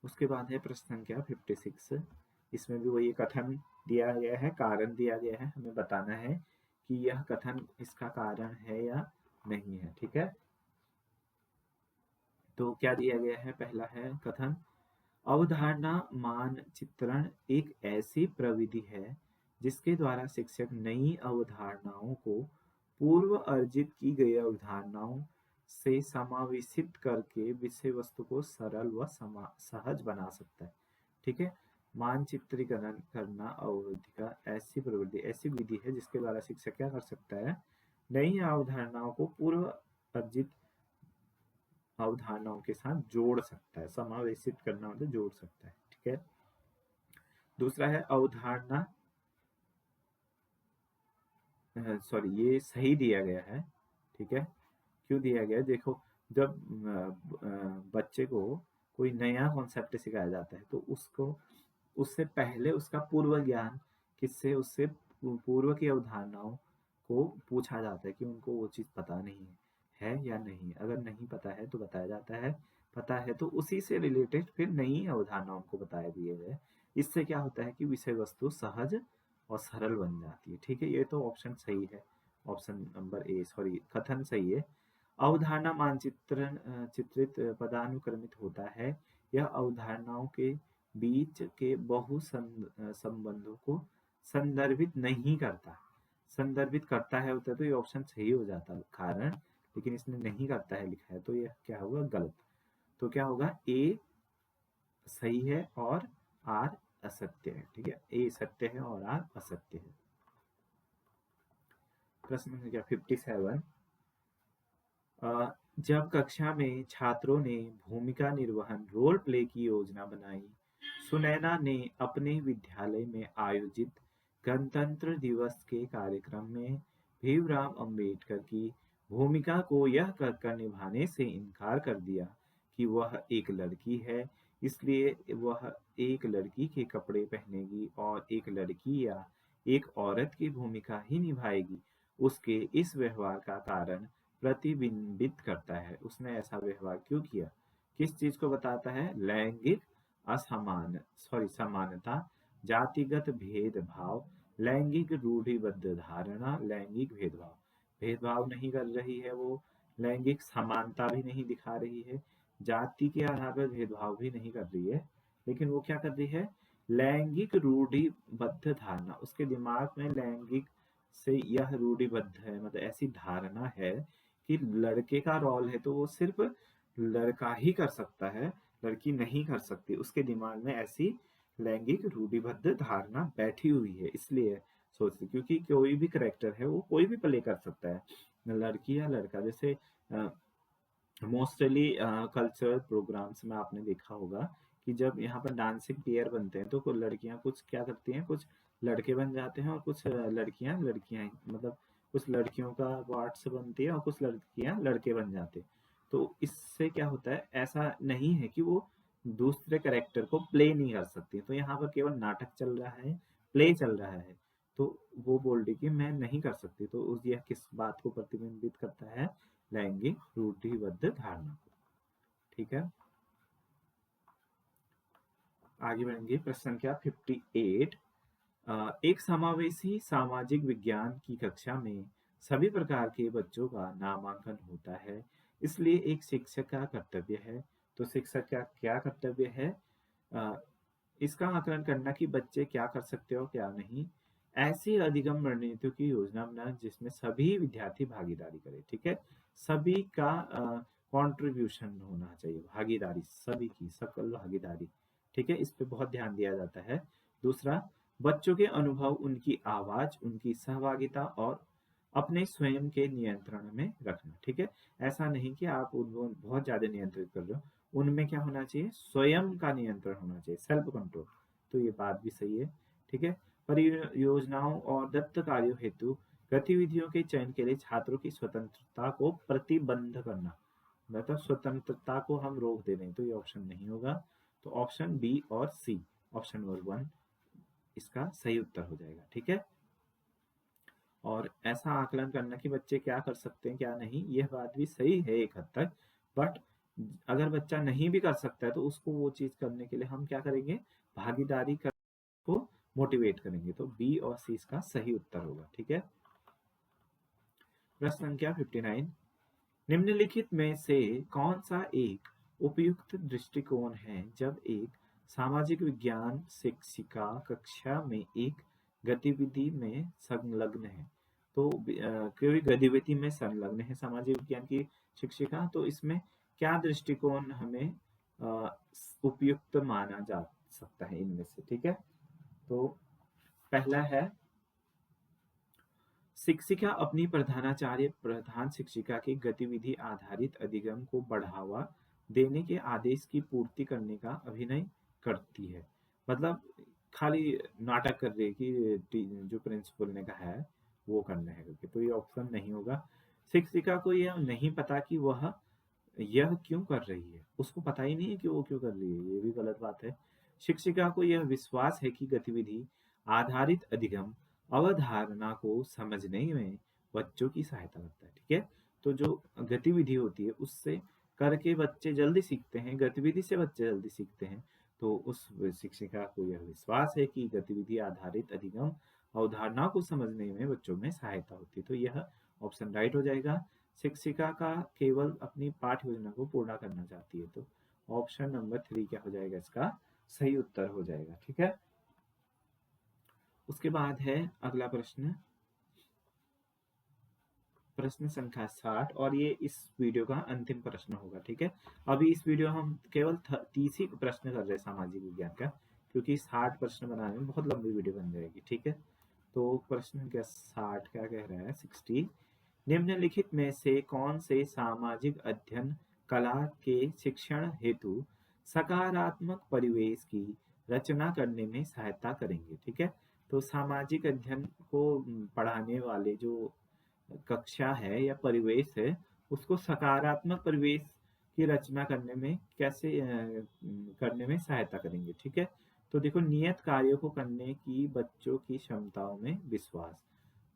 उसके बाद है प्रश्न संख्या 56। इसमें भी वही कथन दिया गया है, कारण दिया गया है, हमें बताना है कि यह कथन इसका कारण है या नहीं है। ठीक है, तो क्या दिया गया है, पहला है कथन, अवधारणा मानचित्रण एक ऐसी प्रविधि है जिसके द्वारा शिक्षक नई अवधारणाओं को पूर्व अर्जित की गई अवधारणाओं से समावेशित करके विषय वस्तु को सरल व सहज बना सकता है। ठीक है, मानचित्रीकरण करना अवधि का ऐसी प्रवृत्ति, ऐसी विधि है जिसके द्वारा शिक्षक क्या कर सकता है, नई अवधारणाओं को पूर्व अर्जित अवधारणाओं के साथ जोड़ सकता है। समावेशित करना मतलब जोड़ सकता है। ठीक है, दूसरा है अवधारणा, सॉरी ये सही दिया गया है। ठीक है, क्यों दिया गया है, देखो जब बच्चे को कोई नया कॉन्सेप्ट सिखाया जाता है तो उसको उससे पहले उसका पूर्व ज्ञान किससे, उससे पूर्व की अवधारणाओं को पूछा जाता है कि उनको वो चीज़ पता नहीं है या नहीं। अगर नहीं पता है तो बताया जाता है, पता है तो उसी से रिलेटेड फिर नई अवधारणाओं को बताया दिए गए। इससे क्या होता है कि विषय वस्तु सहज और सरल बन जाती है। ठीक है, ये तो ऑप्शन सही है, ऑप्शन नंबर ए, सॉरी कथन सही है। अवधारणा मानचित्रण चित्रित पदानुक्रमित होता है। यह अवधारणाओं के बीच के संबंधों को संदर्भित नहीं करता। संदर्भित करता है होता है तो ये ऑप्शन सही हो जाता कारण, लेकिन इसने नहीं करता है लिखा है तो ये क्या होगा, गलत। तो क्या होगा, ए सही है और आर असत्य है। ठीक है, ए सत्य है और आर असत्य है। प्रश्न संख्या 57। जब कक्षा में छात्रों ने भूमिका निर्वहन रोल प्ले की योजना बनाई, सुनैना ने अपने विद्यालय में आयोजित गणतंत्र दिवस के कार्यक्रम में भीमराव अंबेडकर की भूमिका को यह कहकर निभाने से इनकार कर दिया कि वह एक लड़की है, इसलिए वह एक लड़की के कपड़े पहनेगी और एक लड़की या एक औरत की भूमिका ही निभाएगी। उसके इस व्यवहार का कारण प्रतिबिंबित करता है। उसने ऐसा व्यवहार क्यों किया, किस चीज को बताता है, लैंगिक समानता, जातिगत भेदभाव, लैंगिक रूढ़िबद्ध धारणा, लैंगिक भेदभाव, भेदभाव नहीं कर रही है वो, लैंगिक समानता भी नहीं दिखा रही है, जाति के आधार पर भेदभाव भी नहीं कर रही है, लेकिन वो क्या कर रही है, लैंगिक रूढ़िबद्ध धारणा, उसके दिमाग में लैंगिक से यह रूढ़िबद्ध है, मतलब ऐसी धारणा है कि लड़के का रोल है तो वो सिर्फ लड़का ही कर सकता है, लड़की नहीं कर सकती। उसके दिमाग में ऐसी लैंगिक रूढ़िबद्ध धारणा बैठी हुई है, इसलिए सोचती, क्योंकि कोई भी करेक्टर है वो कोई भी प्ले कर सकता है, लड़की या लड़का। जैसे मोस्टली कल्चरल प्रोग्राम्स में आपने देखा होगा कि जब यहाँ पर डांसिंग पेयर बनते हैं तो कुछ लड़कियां कुछ क्या करती हैं, कुछ लड़के बन जाते हैं और कुछ लड़कियां लड़कियां मतलब कुछ लड़कियों का पार्ट्स बनती है और कुछ लड़कियां लड़के बन जाते हैं। तो इससे क्या होता है, ऐसा नहीं है कि वो दूसरे कैरेक्टर को प्ले नहीं कर सकती, तो यहाँ पर केवल नाटक चल रहा है, प्ले चल रहा है, तो वो बोल रही कि मैं नहीं कर सकती। तो उस यह किस बात को प्रतिबिंबित करता है, लैंगिक रूढ़िबद्ध धारणा को। ठीक है, आगे बढ़ेंगे। प्रश्न संख्या 58। एक समावेशी सामाजिक विज्ञान की कक्षा में सभी प्रकार के बच्चों का नामांकन होता है, इसलिए एक शिक्षक का कर्तव्य है। तो शिक्षक का क्या कर्तव्य है, अ, इसका आकलन करना कि बच्चे क्या कर सकते हो क्या नहीं, ऐसी अधिगम रणनीतियों की योजना बनाएं जिसमें सभी विद्यार्थी भागीदारी करें। ठीक है, सभी का कंट्रीब्यूशन होना चाहिए, भागीदारी, सभी की सकल भागीदारी। ठीक है, इस पे बहुत ध्यान दिया जाता है। दूसरा, बच्चों के अनुभव, उनकी आवाज, उनकी सहभागिता और अपने स्वयं के नियंत्रण में रखना। ठीक है, ऐसा नहीं कि आप उनको बहुत ज्यादा नियंत्रित कर रहे हो, उनमें क्या होना चाहिए, स्वयं का नियंत्रण होना चाहिए, सेल्फ कंट्रोल। तो ये बात भी सही है। ठीक है, परियोजनाओं और दत्त कार्यों हेतु गतिविधियों के चयन के लिए छात्रों की स्वतंत्रता को प्रतिबंध करना, मतलब स्वतंत्रता को हम रोक दे रहे हैं, तो ये ऑप्शन नहीं होगा। तो ऑप्शन बी और सी, ऑप्शन नंबर 1 इसका सही उत्तर हो जाएगा। ठीक है, और ऐसा आकलन करना कि बच्चे क्या कर सकते हैं क्या नहीं, यह बात भी सही है एक हद तक, बट अगर बच्चा नहीं भी कर सकता है तो उसको वो चीज करने के लिए हम क्या करेंगे, भागीदारी कर को मोटिवेट करेंगे। तो बी और सी इसका सही उत्तर होगा। ठीक है, प्रश्न संख्या 59। निम्नलिखित में से कौन सा एक उपयुक्त दृष्टिकोण है जब एक सामाजिक विज्ञान शिक्षिका कक्षा में एक गतिविधि में संलग्न है। तो कोई गतिविधि में संलग्न है सामाजिक विज्ञान की शिक्षिका, तो इसमें क्या दृष्टिकोण हमें उपयुक्त माना जा सकता है इनमें से। ठीक है, तो पहला है, शिक्षिका अपनी प्रधानाचार्य प्रधान शिक्षिका के गतिविधि आधारित अधिगम को बढ़ावा देने के आदेश की पूर्ति करने का अभिनय करती है। मतलब खाली नाटक कर रही है कि जो प्रिंसिपल ने कहा है वो करना है करके, तो ये ऑप्शन नहीं होगा। शिक्षिका को यह नहीं पता कि वह यह क्यों कर रही है, उसको पता ही नहीं है कि वो क्यों कर रही है, ये भी गलत बात है। शिक्षिका को यह विश्वास है कि गतिविधि आधारित अधिगम अवधारणा को समझने में बच्चों की सहायता करता है। ठीक है, तो जो गतिविधि होती है उससे करके बच्चे जल्दी सीखते हैं, गतिविधि से बच्चे जल्दी सीखते हैं। तो उस शिक्षिका को यह विश्वास है कि गतिविधि आधारित अधिगम अवधारणा को समझने में बच्चों में सहायता होती है। तो यह ऑप्शन राइट हो जाएगा। शिक्षिका का केवल अपनी पाठ योजना को पूरा करना चाहती है, तो ऑप्शन नंबर 3 क्या हो जाएगा, इसका सही उत्तर हो जाएगा। ठीक है, उसके बाद है अगला प्रश्न, प्रश्न संख्या 60, और ये इस वीडियो का अंतिम प्रश्न होगा। ठीक है, अभी इस वीडियो हम केवल 30 ही प्रश्न कर रहे हैं सामाजिक विज्ञान का, क्योंकि 60 प्रश्न बनाने में बहुत लंबी वीडियो बन जाएगी। ठीक है, तो प्रश्न क्या 60 क्या कह रहा है, 60, निम्नलिखित में से कौन से सामाजिक अध्ययन कला के शिक्षण हेतु सकारात्मक परिवेश की रचना करने में सहायता करेंगे। ठीक है, तो सामाजिक अध्ययन को पढ़ाने वाले जो कक्षा है या परिवेश है, उसको सकारात्मक परिवेश की रचना करने में कैसे करने में सहायता करेंगे। ठीक है, तो देखो, नियत कार्यों को करने की बच्चों की क्षमताओं में विश्वास,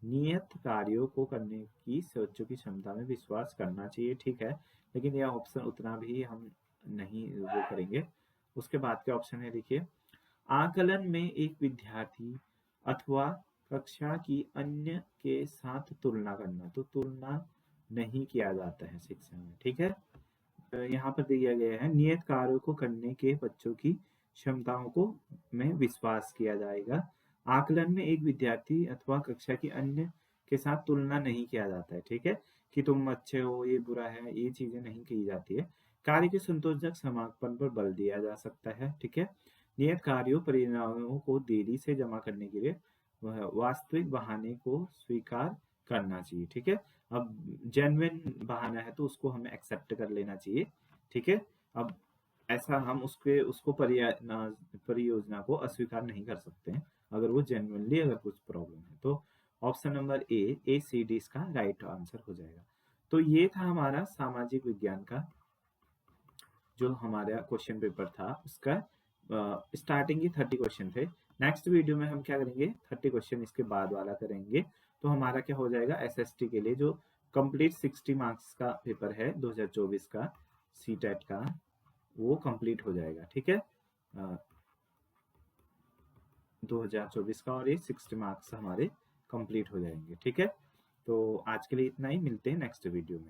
नियत कार्यों को करने की बच्चों की क्षमता में विश्वास करना चाहिए। ठीक है, लेकिन यह ऑप्शन उतना भी हम नहीं वो करेंगे। उसके बाद के ऑप्शन है, देखिए, आकलन में एक विद्यार्थी अथवा कक्षा की अन्य के साथ तुलना करना, तो तुलना नहीं किया जाता है शिक्षा में, ठीक है। यहाँ पर दिया गया है नियत कार्यों को करने के बच्चों की क्षमताओं को में विश्वास किया जाएगा। आकलन में एक विद्यार्थी अथवा कक्षा की अन्य के साथ तुलना नहीं किया जाता है, ठीक है, कि तुम अच्छे हो, ये बुरा है, ये चीजें नहीं की जाती है। कार्य के संतोषजनक समापन पर बल दिया जा सकता है, ठीक है। नियत कार्यों परिणामों को देरी से जमा करने के लिए वह वास्तविक बहाने को स्वीकार करना चाहिए, ठीक है। अब जेन्युइन बहाना है तो उसको हमें एक्सेप्ट कर लेना चाहिए, ठीक है। अब ऐसा हम उसको परियोजना को अस्वीकार नहीं कर सकते हैं अगर वो जेन्युइनली अगर कुछ प्रॉब्लम है तो। Option number A C D इसका राइट आंसर हो जाएगा। तो ये था हमारा सामाजिक विज्ञान का जो हमारा क्वेश्चन पेपर था उसका स्टार्टिंग की 30 क्वेश्चन थे। नेक्स्ट वीडियो में हम क्या करेंगे, 30 क्वेश्चन इसके बाद वाला करेंगे। तो हमारा क्या हो जाएगा, एसएसटी के लिए जो कंप्लीट 60 मार्क्स का पेपर है 2024 का सी टेट का, वो कंप्लीट हो जाएगा, ठीक है। 2024 का, और ये 60 मार्क्स हमारे कंप्लीट हो जाएंगे, ठीक है। तो आज के लिए इतना ही, मिलते हैं नेक्स्ट वीडियो में।